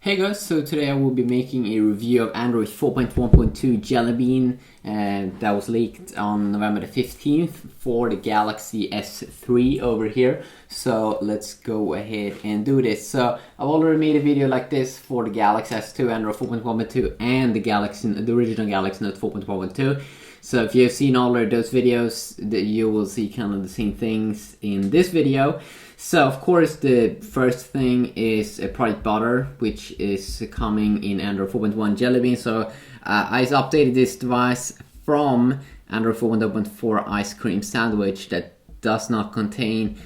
Hey guys, so today I will be making a review of Android 4.1.2 Jelly Bean that was leaked on November the 15th for the Galaxy S3 over here. So let's go ahead and do this. So I've already made a video like this for the Galaxy S2, Android 4.1.2 and the original Galaxy Note 4.1.2. So if you've seen all of those videos, you will see kind of the same things in this video. So of course the first thing is a product butter, which is coming in Android 4.1 Jelly Bean. So I updated this device from Android 4.1.4 Ice Cream Sandwich that does not contain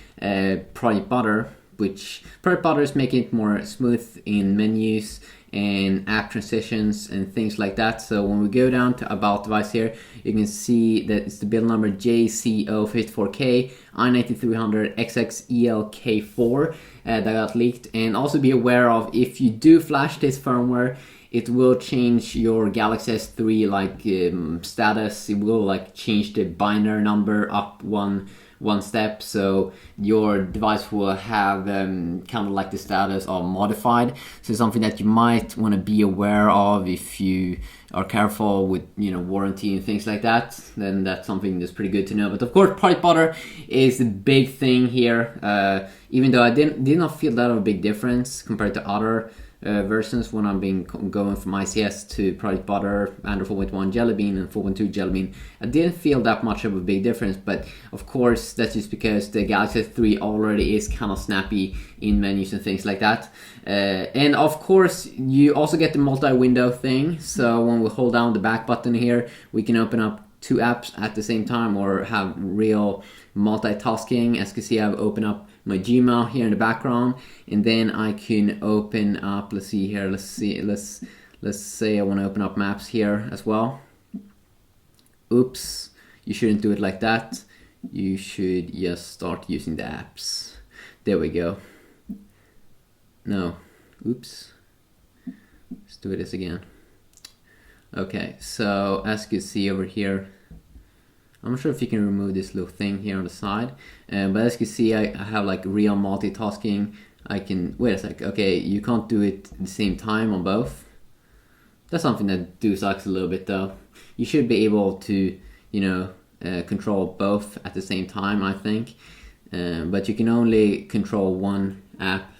product butter, which product butter is making it more smooth in menus and app transitions and things like that. So when we go down to about device here, you can see that it's the build number JC054K i9300XXELK4 that got leaked. And also be aware of, if you do flash this firmware, it will change your Galaxy S3 status. It will change the binary number up one step, so your device will have kind of like the status of modified. So something that you might want to be aware of if you are careful with warranty and things like that. Then that's something that's pretty good to know. But of course, product butter is the big thing here. Even though I did not feel that of a big difference compared to other versions when I'm going from ICS to product butter, Android 4.1 Jelly Bean and 4.2 Jelly Bean, I didn't feel that much of a big difference. But of course, that's just because the Galaxy S3 already is kind of snappy in menus and things like that. And of course, you also get the multi-window thing. So when we hold down the back button here, we can open up two apps at the same time or have real multitasking. As you can see, I've opened up my Gmail here in the background, and then I can open up, let's say I want to open up Maps here as well. Oops, you shouldn't do it like that. You should just start using the apps. There we go. No, oops, let's do this again. Okay, so as you can see over here, I'm not sure if you can remove this little thing here on the side, but as you can see, I have real multitasking. I can, wait a sec, okay, you can't do it at the same time on both. That's something that sucks a little bit though. You should be able to, control both at the same time, I think. But you can only control one app.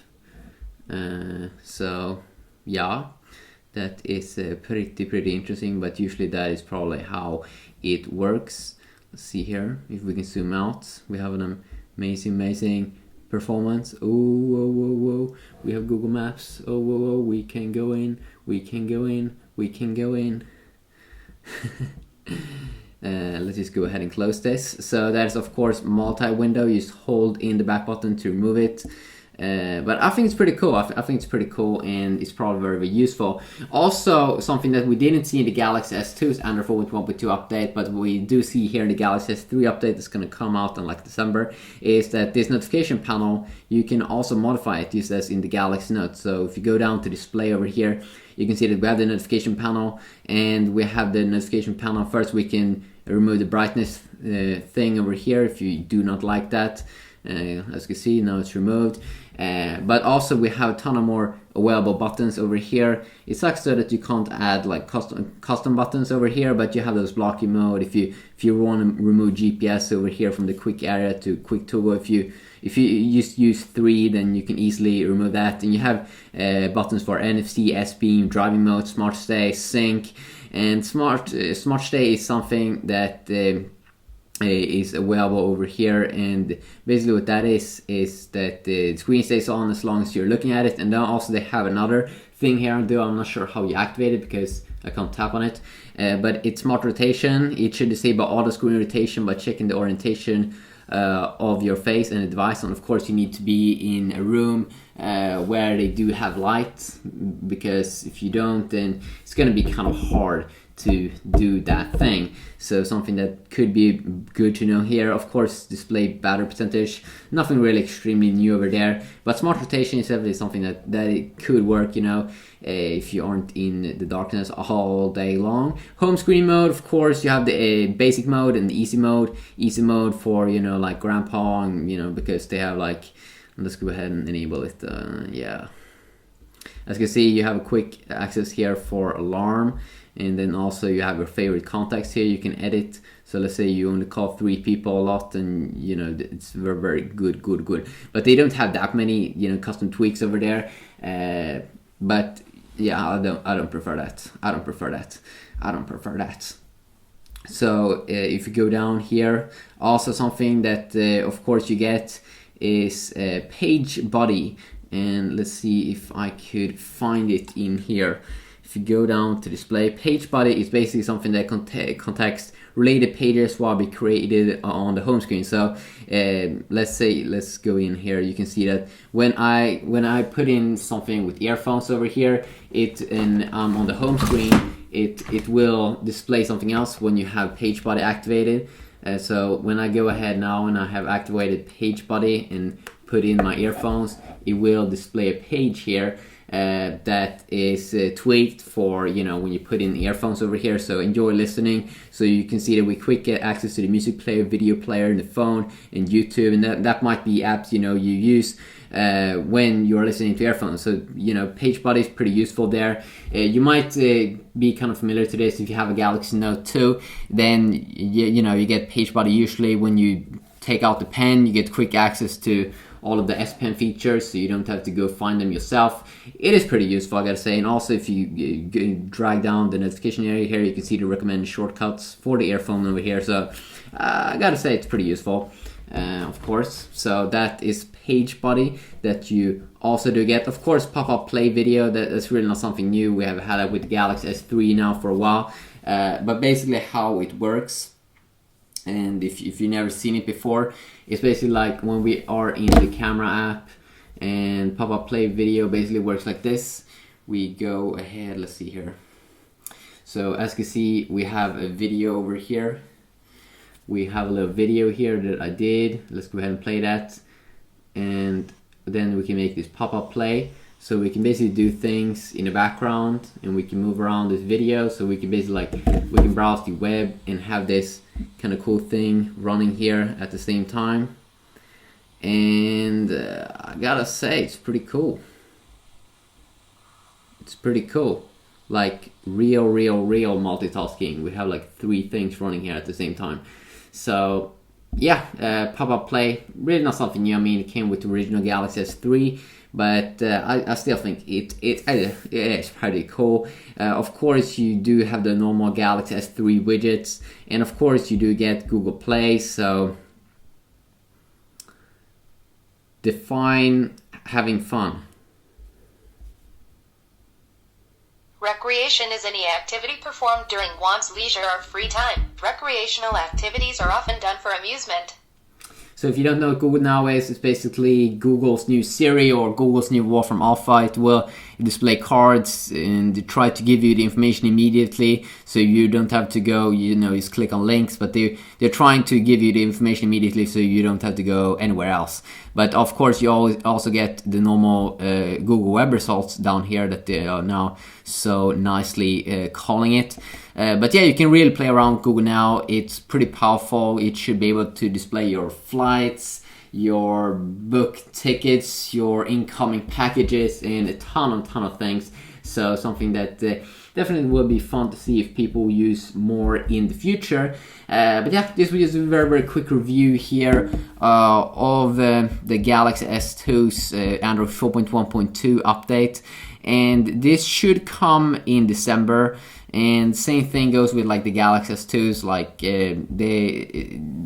So yeah, that is pretty interesting, but usually that is probably how it works. Let's see here if we can zoom out. We have an amazing performance. Oh, whoa. We have Google Maps. Oh, whoa. We can go in. Let's just go ahead and close this. So that is of course multi-window. You just hold in the back button to remove it. But I think it's pretty cool. I think it's pretty cool, and it's probably very useful. Also, something that we didn't see in the Galaxy S2's Android 4.1.2 update, but we do see here in the Galaxy S3 update that's going to come out in December, is that this notification panel, you can also modify it just as in the Galaxy Note. So if you go down to display over here, you can see that we have the notification panel, and we have the notification panel. First, we can remove the brightness thing over here if you do not like that. As you can see, now it's removed. But also we have a ton of more available buttons over here. It sucks though that you can't add custom buttons over here, but you have those blocky mode. If you want to remove GPS over here from the quick area to quick toggle, if you just use 3, then you can easily remove that. And you have buttons for NFC, S-Beam, driving mode, Smart Stay, Sync, and Smart Stay is something that is available over here, and basically what that is that the screen stays on as long as you're looking at it. And then also they have another thing here, though I'm not sure how you activate it because I can't tap on it, but it's smart rotation. It should disable auto screen rotation by checking the orientation of your face and the device. And of course you need to be in a room where they do have light, because if you don't, then it's going to be kind of hard to do that thing. So something that could be good to know here. Of course, display battery percentage, nothing really extremely new over there, but smart rotation is definitely something that it could work, if you aren't in the darkness all day long. Home screen mode, of course, you have the basic mode and the easy mode. Easy mode for grandpa, and because they have let's go ahead and enable it. Yeah, As you can see, you have a quick access here for alarm, and then also you have your favorite contacts here you can edit. So let's say you only call 3 people a lot, and you know it's very, very good. But they don't have that many, you know, custom tweaks over there. But yeah, I don't prefer that. I don't prefer that. So if you go down here, also something that of course you get is page body, and let's see if I could find it in here. If you go down to display, page body is basically something that contacts related pages will be created on the home screen. So let's go in here. You can see that when I put in something with earphones over here, and on the home screen, it will display something else when you have page body activated. So when I go ahead now and I have activated page body and put in my earphones, it will display a page here that is tweaked for, you know, when you put in earphones over here. So enjoy listening. So you can see that we quick get access to the music player, video player in the phone, and YouTube, and that might be apps, you know, you use when you're listening to earphones. So, you know, page body is pretty useful there. You might be kind of familiar to this if you have a Galaxy Note 2. Then you know, you get page body usually when you take out the pen. You get quick access to all of the S Pen features, so you don't have to go find them yourself. It is pretty useful, I gotta say. And also, if you drag down the notification area here, you can see the recommended shortcuts for the earphone over here. So I gotta say it's pretty useful, of course. So that is page body that you also do get. Of course, pop-up play video, that's really not something new. We have had it with Galaxy S3 now for a while. But basically how it works, and if you've never seen it before, it's basically like when we are in the camera app, and pop-up play video basically works like this. We go ahead, let's see here. So as you can see, we have a video over here. We have a little video here that I did. Let's go ahead and play that, and then we can make this pop-up play. So we can basically do things in the background, and we can move around this video. So we can basically we can browse the web and have this kind of cool thing running here at the same time. And I gotta say, it's pretty cool. It's pretty cool. Like real multitasking. We have like 3 things running here at the same time. So yeah, pop-up play, really not something new. I mean, it came with the original Galaxy S3, but I still think it is pretty cool. Of course, you do have the normal Galaxy S3 widgets, and of course you do get Google Play. So define having fun. Recreation is any activity performed during one's leisure or free time. Recreational activities are often done for amusement. So if you don't know what Google Now is, it's basically Google's new Siri or Google's new Wolfram Alpha. It will display cards and try to give you the information immediately, so you don't have to go, you know, just click on links, but they're trying to give you the information immediately so you don't have to go anywhere else. But of course, you always also get the normal Google web results down here that they are now so nicely calling it. But yeah, you can really play around with Google Now. It's pretty powerful. It should be able to display your flights, your book tickets, your incoming packages, and a ton of things. So something that definitely will be fun to see if people use more in the future. But yeah, this was just a very quick review here of the Galaxy S2's Android 4.1.2 update. And this should come in December. And same thing goes with like the Galaxy S2s, like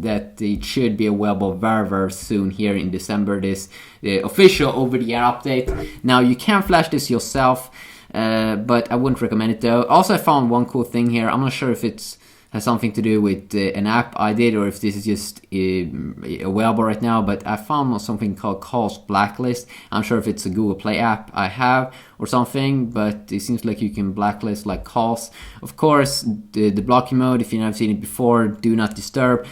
that it should be available very soon here in December, this official over-the-air update. Now you can flash this yourself, but I wouldn't recommend it though. Also, I found one cool thing here. I'm not sure if it has something to do with an app I did or if this is just available right now, but I found something called Calls Blacklist. I'm sure if it's a Google Play app I have or something, but it seems like you can blacklist like calls. Of course, the blocking mode, if you've never seen it before, do not disturb.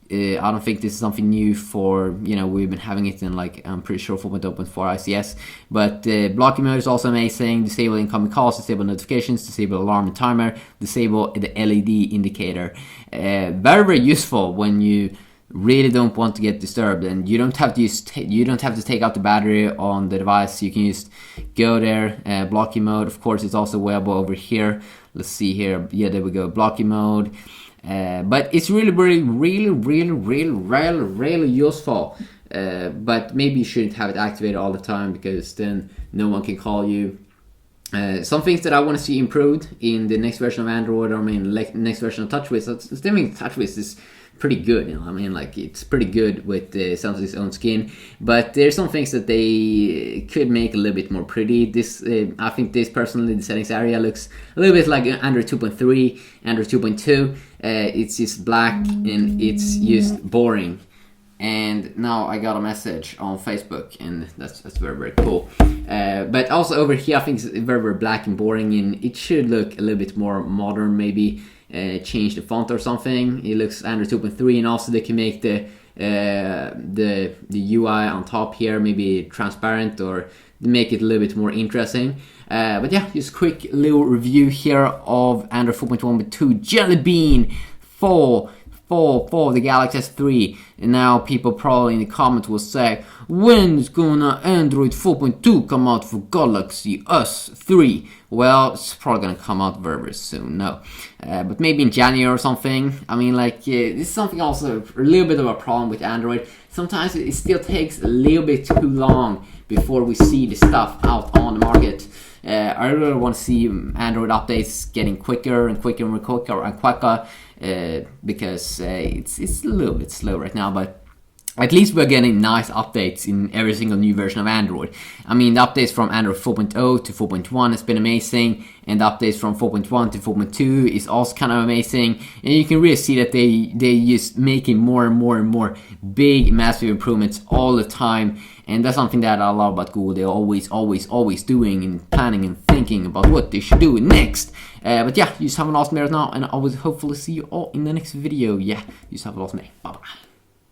I don't think this is something new for, you know, we've been having it in like, I'm pretty sure 4.0.4 ICS, but blocking mode is also amazing. Disable incoming calls, disable notifications, disable alarm and timer, disable the LED indicator. Very useful when you really don't want to get disturbed, and you don't have to take out the battery on the device. You can just go there, blocky mode. Of course, it's also available over here. Let's see here. Yeah, there we go, blocky mode. But it's really useful. But maybe you shouldn't have it activated all the time, because then no one can call you. Some things that I want to see improved in the next version of Android, or I mean, next version of TouchWiz. Still think TouchWiz is pretty good, I mean, like, it's pretty good with Samsung's own skin, but there's some things that they could make a little bit more pretty. This, I think this personally, the settings area looks a little bit like Android 2.3, Android 2.2. It's just black and it's just boring. And now I got a message on Facebook, and that's very cool. But also over here, I think it's very black and boring, and it should look a little bit more modern, maybe. Change the font or something. It looks Android 2.3, and also they can make the UI on top here maybe transparent, or make it a little bit more interesting. But yeah, just quick little review here of Android 4.1.2 Jelly Bean for the Galaxy S3. And now people probably in the comments will say, when's gonna Android 4.2 come out for Galaxy S3? Well, it's probably gonna come out very soon, no. But maybe in January or something. I mean, like, this is something also a little bit of a problem with Android. Sometimes it still takes a little bit too long before we see the stuff out on the market. I really want to see Android updates getting quicker and quicker, because it's a little bit slow right now, but at least we're getting nice updates in every single new version of Android. I mean, the updates from Android 4.0 to 4.1 has been amazing, and the updates from 4.1 to 4.2 is also kind of amazing. And you can really see that they just making more and more big, massive improvements all the time. And that's something that I love about Google. They're always doing and planning and thinking about what they should do next. But yeah, you just have an awesome day right now, and I will hopefully see you all in the next video. Yeah, you just have an awesome day. Bye bye.